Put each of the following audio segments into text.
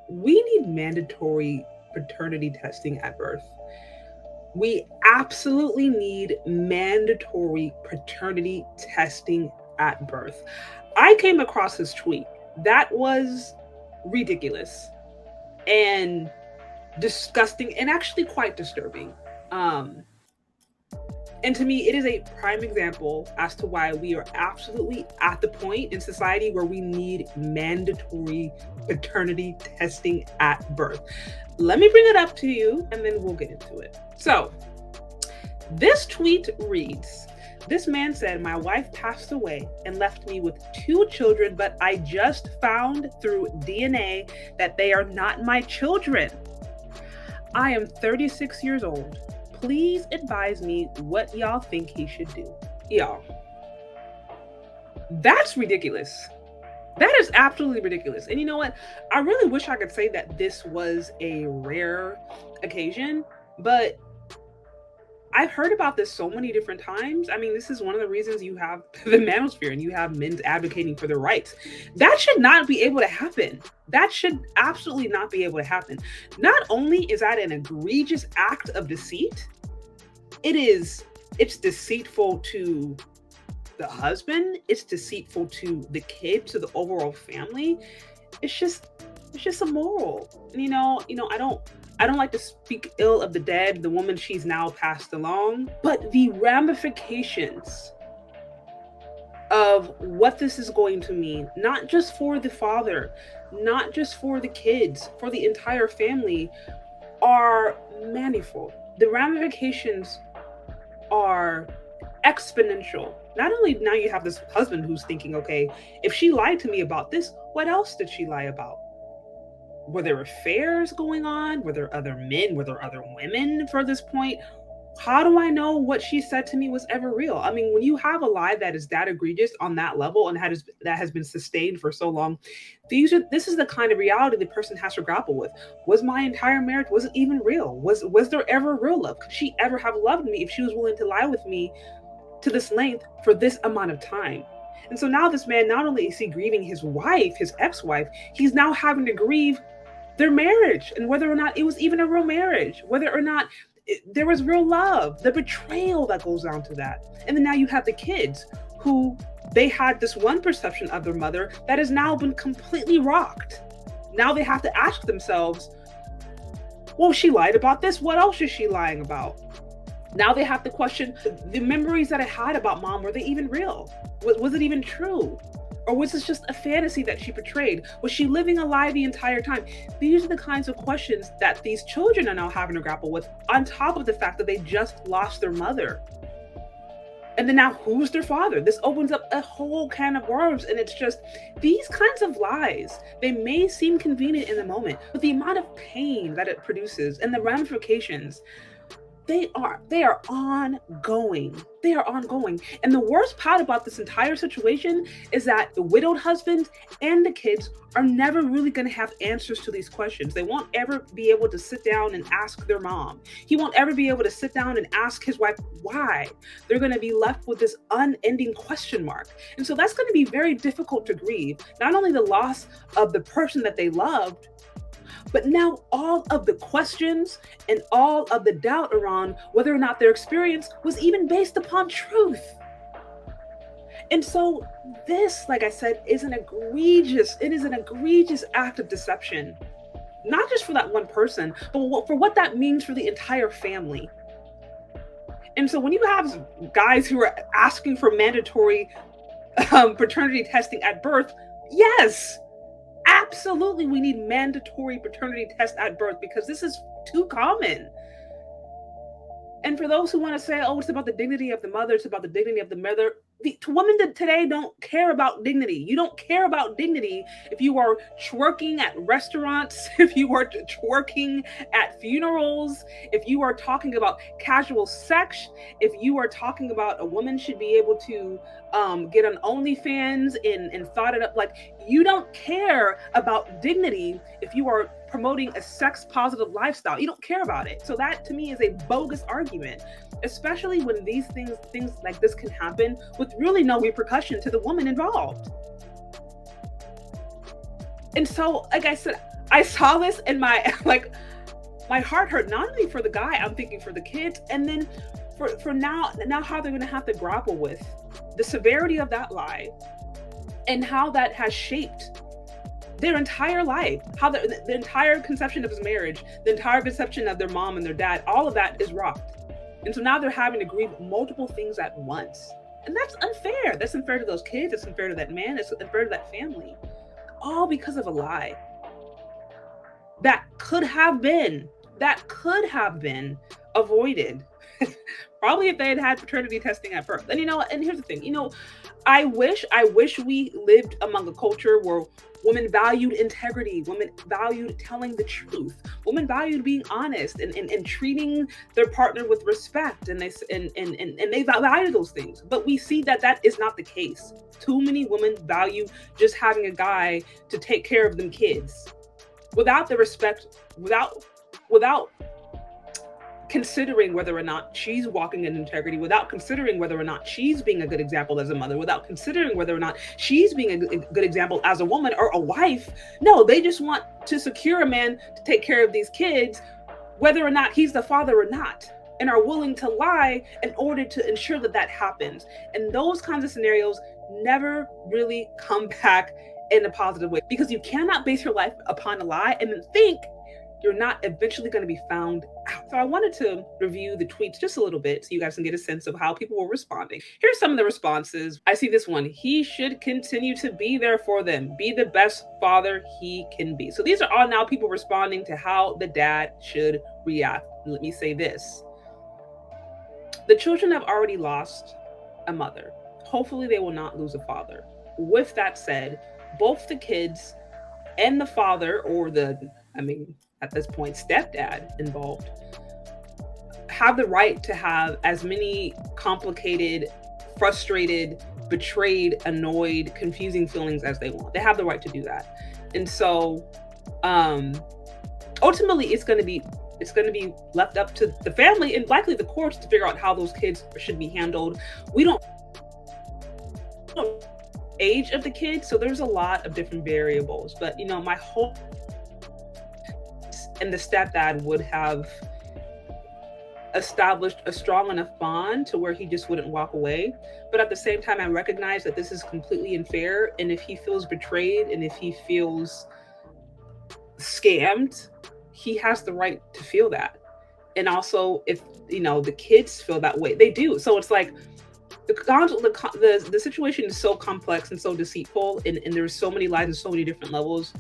We need mandatory paternity testing at birth. We absolutely need mandatory paternity testing at birth. I came across this tweet that was ridiculous and disgusting and actually quite disturbing. Um, and to me, it is a prime example as to why we are absolutely at the point in society where we need mandatory paternity testing at birth. Let me bring it up to you and then we'll get into it. So, this tweet reads, this man said, my wife passed away and left me with 2 children, but I just found through DNA that they are not my children. I am 36 years old. Please advise me what y'all think he should do. Y'all, that's ridiculous. That is absolutely ridiculous. And you know what? I really wish I could say that this was a rare occasion, but I've heard about this so many different times. I mean, this is one of the reasons you have the manosphere and you have men advocating for their rights. That should not be able to happen. That should absolutely not be able to happen. Not only is that an egregious act of deceit, it's deceitful to the husband, it's deceitful to the kid, to the overall family. It's just immoral. And I don't like to speak ill of the dead, the woman she's now passed along, but the ramifications of what this is going to mean, not just for the father, not just for the kids, for the entire family, are manifold. The ramifications are exponential. Not only now you have this husband who's thinking, okay, if she lied to me about this, what else did she lie about? Were there affairs going on? Were there other men? Were there other women for this point? How do I know what she said to me was ever real? I mean, when you have a lie that is that egregious on that level and that has been sustained for so long, this is the kind of reality the person has to grapple with. Was my entire marriage, was it even real? Was there ever real love? Could she ever have loved me if she was willing to lie with me to this length for this amount of time? And so now this man, not only is he grieving his wife, his ex-wife, he's now having to grieve their marriage and whether or not it was even a real marriage, whether or not there was real love, the betrayal that goes down to that. And then now you have the kids who they had this one perception of their mother that has now been completely rocked. Now they have to ask themselves, well, she lied about this. What else is she lying about? Now they have to question the memories that I had about mom. Were they even real? Was it even true? Or was this just a fantasy that she portrayed? Was she living a lie the entire time? These are the kinds of questions that these children are now having to grapple with, on top of the fact that they just lost their mother. And then now who's their father? This opens up a whole can of worms. And it's just these kinds of lies, they may seem convenient in the moment, but the amount of pain that it produces and the ramifications, they are ongoing. They are ongoing. And the worst part about this entire situation is that the widowed husband and the kids are never really going to have answers to these questions. They won't ever be able to sit down and ask their mom. He won't ever be able to sit down and ask his wife why. They're going to be left with this unending question mark. And so that's going to be very difficult to grieve. Not only the loss of the person that they loved, but now all of the questions and all of the doubt around whether or not their experience was even based upon truth. And so this, like I said, is an egregious act of deception, not just for that one person, but for what that means for the entire family. And so when you have guys who are asking for mandatory paternity testing at birth, yes, absolutely, we need mandatory paternity test at birth because this is too common. And for those who want to say, oh, it's about the dignity of the mother, it's about the dignity of the mother, women today don't care about dignity. You don't care about dignity if you are twerking at restaurants, if you are twerking at funerals, if you are talking about casual sex, if you are talking about a woman should be able to get on OnlyFans and thought it up. Like, you don't care about dignity if you are promoting a sex positive lifestyle. You don't care about it. So that to me is a bogus argument, especially when these things like this can happen with really no repercussion to the woman involved. And so, like I said, I saw this and my like my heart hurt, not only for the guy, I'm thinking for the kids, and then for now how they're gonna have to grapple with the severity of that lie and how that has shaped their entire life, how the entire conception of his marriage, the entire conception of their mom and their dad, all of that is rocked. And so now they're having to grieve multiple things at once. And that's unfair. That's unfair to those kids. It's unfair to that man. It's unfair to that family. All because of a lie that could have been avoided. Probably if they had had paternity testing at birth. And and here's the thing, I wish we lived among a culture where women valued integrity, women valued telling the truth, women valued being honest and treating their partner with respect, and they value those things. But we see that is not the case. Too many women value just having a guy to take care of them kids, without the respect, without considering whether or not she's walking in integrity, without considering whether or not she's being a good example as a mother, without considering whether or not she's being a good example as a woman or a wife. No, they just want to secure a man to take care of these kids, whether or not he's the father or not, and are willing to lie in order to ensure that happens. And those kinds of scenarios never really come back in a positive way, because you cannot base your life upon a lie and then think you're not eventually going to be found out. So I wanted to review the tweets just a little bit so you guys can get a sense of how people were responding. Here's some of the responses. I see this one. He should continue to be there for them. Be the best father he can be. So these are all now people responding to how the dad should react. Let me say this. The children have already lost a mother. Hopefully they will not lose a father. With that said, both the kids and the father, or at this point, stepdad involved, have the right to have as many complicated, frustrated, betrayed, annoyed, confusing feelings as they want. They have the right to do that. And so ultimately it's going to be left up to the family and likely the courts to figure out how those kids should be handled. We don't know age of the kids, so there's a lot of different variables, but my hope and the stepdad would have established a strong enough bond to where he just wouldn't walk away. But at the same time, I recognize that this is completely unfair, and if he feels betrayed and if he feels scammed, he has the right to feel that. And also, if the kids feel that way, they do. So it's like the situation is so complex and so deceitful, and there's so many lies and so many different levels.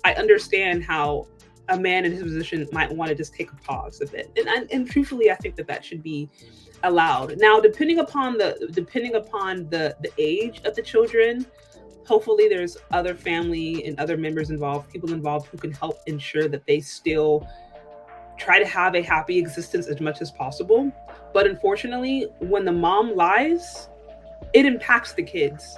I understand how a man in his position might want to just take a pause a bit, and truthfully, I think that should be allowed. Now, depending upon the age of the children, hopefully there's other family and other members involved, people involved who can help ensure that they still try to have a happy existence as much as possible. But unfortunately, when the mom lies, it impacts the kids.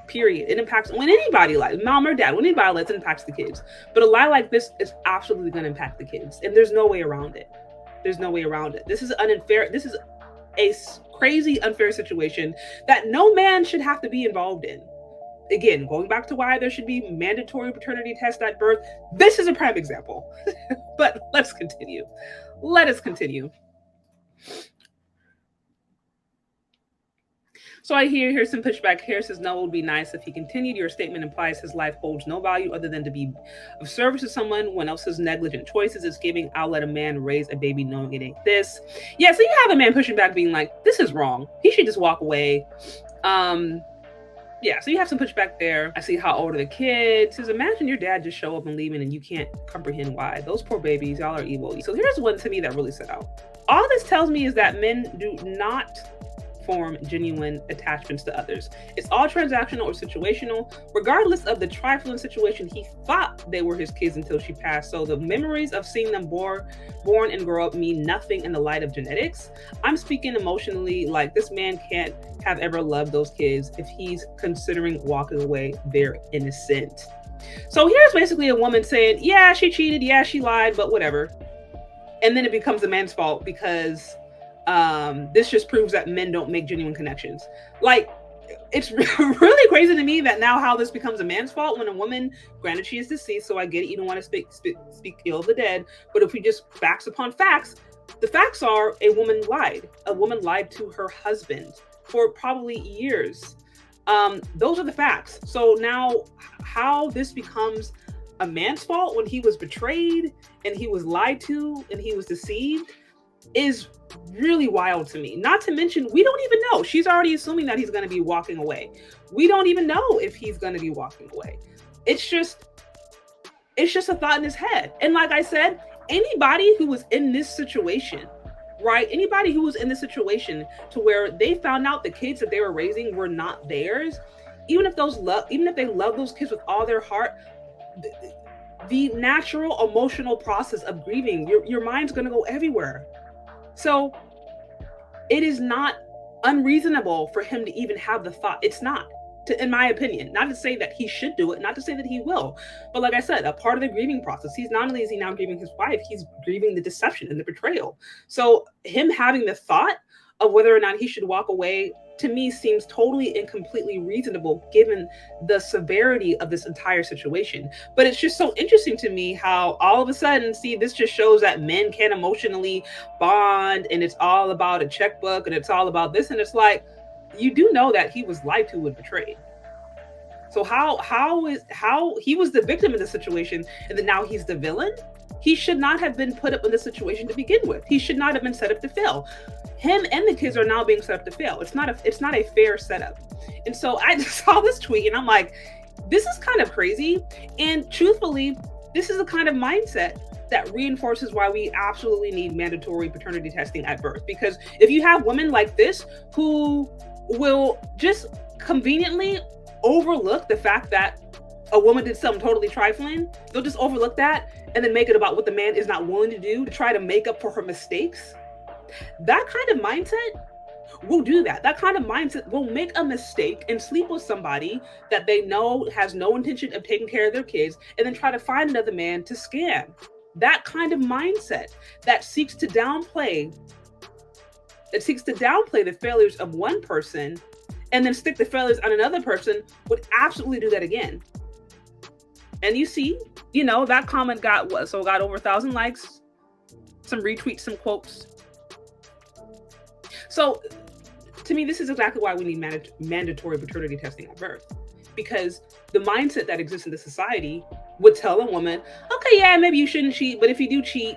Period. It impacts when anybody lies, mom or dad, when anybody lies, it impacts the kids. But a lie like this is absolutely going to impact the kids, and there's no way around it. There's no way around it. This is unfair. This is a crazy, unfair situation that no man should have to be involved in. Again, going back to why there should be mandatory paternity tests at birth, this is a prime example. But let's continue. Let us continue. So I hear some pushback here. Says, no, it would be nice if he continued. Your statement implies his life holds no value other than to be of service to someone. When else's negligent choices is giving, I'll let a man raise a baby knowing it ain't this. Yeah, so you have a man pushing back being like, this is wrong. He should just walk away. Yeah, so you have some pushback there. I see how old are the kids. Says, imagine your dad just show up and leaving and you can't comprehend why. Those poor babies, y'all are evil. So here's one to me that really stood out. All this tells me is that men do not form genuine attachments to others. It's all transactional or situational. Regardless of the trifling situation, he thought they were his kids until she passed. So the memories of seeing them born and grow up mean nothing in the light of genetics. I'm speaking emotionally, like this man can't have ever loved those kids if he's considering walking away. They're innocent. So here's basically a woman saying, yeah, she cheated, yeah, she lied, but whatever. And then it becomes the man's fault because this just proves that men don't make genuine connections. Like, it's really crazy to me that now how this becomes a man's fault when a woman, granted she is deceased, so I get it, you don't want to speak ill of the dead, but if we just facts upon facts, the facts are a woman lied. A woman lied to her husband for probably years. Those are the facts. So now how this becomes a man's fault when he was betrayed and he was lied to and he was deceived is really wild to me. Not to mention, we don't even know. She's already assuming that he's going to be walking away. We don't even know if he's going to be walking away. It's just a thought in his head. And like I said, anybody who was in this situation, right? Anybody who was in this situation to where they found out the kids that they were raising were not theirs, even if they love those kids with all their heart, the natural emotional process of grieving, your mind's going to go everywhere. So it is not unreasonable for him to even have the thought. It's not, in my opinion, not to say that he should do it, not to say that he will, but like I said, a part of the grieving process, he's not only is he now grieving his wife, he's grieving the deception and the betrayal. So him having the thought of whether or not he should walk away, to me, seems totally and completely reasonable given the severity of this entire situation. But it's just so interesting to me how all of a sudden, see, this just shows that men can emotionally bond and it's all about a checkbook and it's all about this. And it's like, you do know that he was lied to and betrayed. So how he was the victim in the situation and then now he's the villain? He should not have been put up in this situation to begin with. He should not have been set up to fail. Him and the kids are now being set up to fail. It's not a fair setup. And so I just saw this tweet and I'm like, this is kind of crazy. And truthfully, this is the kind of mindset that reinforces why we absolutely need mandatory paternity testing at birth. Because if you have women like this who will just conveniently overlook the fact that a woman did something totally trifling, they'll just overlook that and then make it about what the man is not willing to do to try to make up for her mistakes. That kind of mindset will do that. That kind of mindset will make a mistake and sleep with somebody that they know has no intention of taking care of their kids and then try to find another man to scam. That kind of mindset that seeks to downplay the failures of one person and then stick the failures on another person would absolutely do that again. And you see, that comment got what? So it got over 1,000 likes, some retweets, some quotes. So to me, this is exactly why we need mandatory paternity testing at birth, because the mindset that exists in the society would tell a woman, okay, yeah, maybe you shouldn't cheat, but if you do cheat,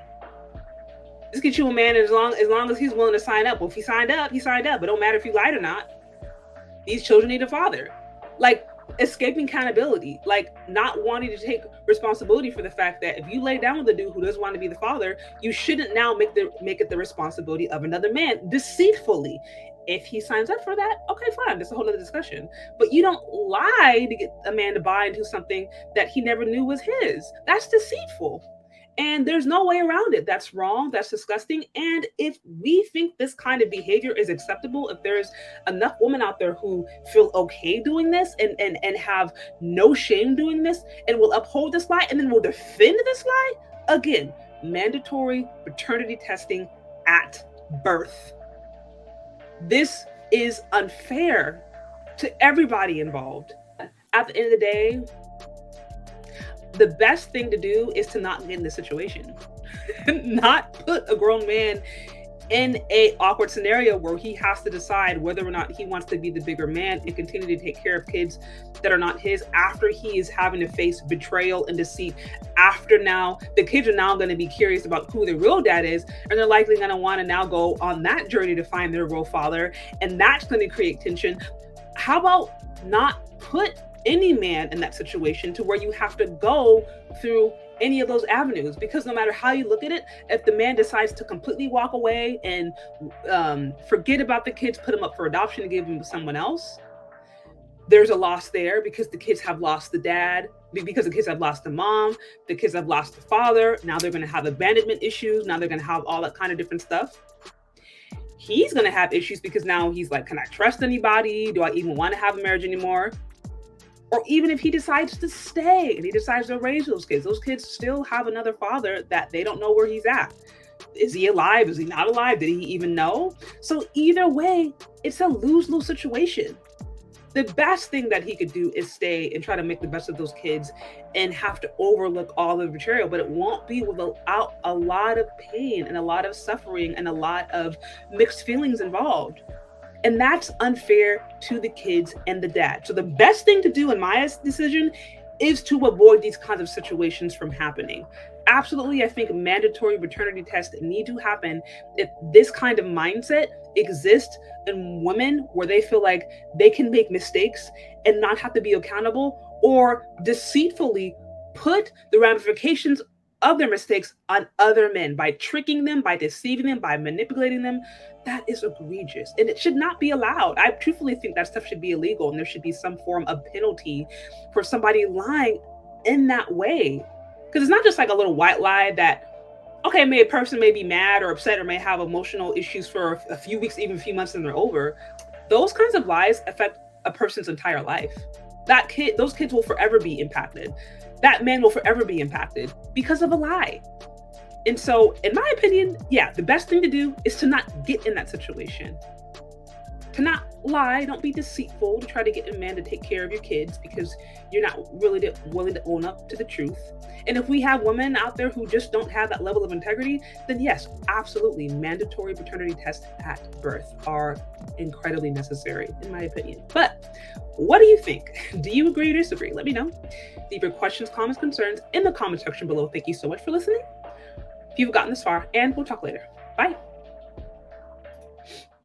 just get you a man as long as he's willing to sign up. Well, if he signed up, he signed up. It don't matter if you lied or not. These children need a father. Like escaping accountability, like not wanting to take responsibility for the fact that if you lay down with a dude who doesn't want to be the father, you shouldn't now make it the responsibility of another man deceitfully. If he signs up for that, okay, fine. That's a whole other discussion. But you don't lie to get a man to buy into something that he never knew was his. That's deceitful. And there's no way around it. That's wrong. That's disgusting. And if we think this kind of behavior is acceptable, if there's enough women out there who feel okay doing this and have no shame doing this and will uphold this lie and then will defend this lie, again, mandatory paternity testing at birth. This is unfair to everybody involved. At the end of the day, the best thing to do is to not get in this situation. Not put a grown man in a awkward scenario where he has to decide whether or not he wants to be the bigger man and continue to take care of kids that are not his after he is having to face betrayal and deceit. After now, the kids are now going to be curious about who their real dad is, and they're likely going to want to now go on that journey to find their real father, and that's going to create tension. How about not put any man in that situation to where you have to go through any of those avenues? Because no matter how you look at it, if the man decides to completely walk away and forget about the kids, put them up for adoption and give them to someone else, there's a loss there because the kids have lost the dad, because the kids have lost the mom, the kids have lost the father. Now they're going to have abandonment issues. Now they're going to have all that kind of different stuff. He's going to have issues because now he's like, can I trust anybody? Do I even want to have a marriage anymore? Or even if he decides to stay and he decides to raise those kids still have another father that they don't know where he's at. Is he alive? Is he not alive? Did he even know? So either way, it's a lose-lose situation. the best thing that he could do is stay and try to make the best of those kids and have to overlook all the betrayal, but it won't be without a lot of pain and a lot of suffering and a lot of mixed feelings involved. And that's unfair to the kids and the dad. So the best thing to do in my decision is to avoid these kinds of situations from happening. Absolutely, I think mandatory paternity tests need to happen if this kind of mindset exists in women where they feel like they can make mistakes and not have to be accountable, or deceitfully put the ramifications of their mistakes on other men by tricking them, by deceiving them, by manipulating them. That is egregious and it should not be allowed. I truthfully think that stuff should be illegal and there should be some form of penalty for somebody lying in that way. Because it's not just like a little white lie that, okay, a person may be mad or upset or may have emotional issues for a few weeks, even a few months, and they're over. Those kinds of lies affect a person's entire life. Those kids will forever be impacted. That man will forever be impacted because of a lie. And so, in my opinion, yeah, the best thing to do is to not get in that situation. To not lie, don't be deceitful to try to get a man to take care of your kids because you're not really willing to own up to the truth. And if we have women out there who just don't have that level of integrity, then yes, absolutely, mandatory paternity tests at birth are incredibly necessary, in my opinion. But what do you think? Do you agree or disagree? Let me know. Leave your questions, comments, concerns in the comment section below. Thank you so much for listening. If you've gotten this far, and we'll talk later. Bye.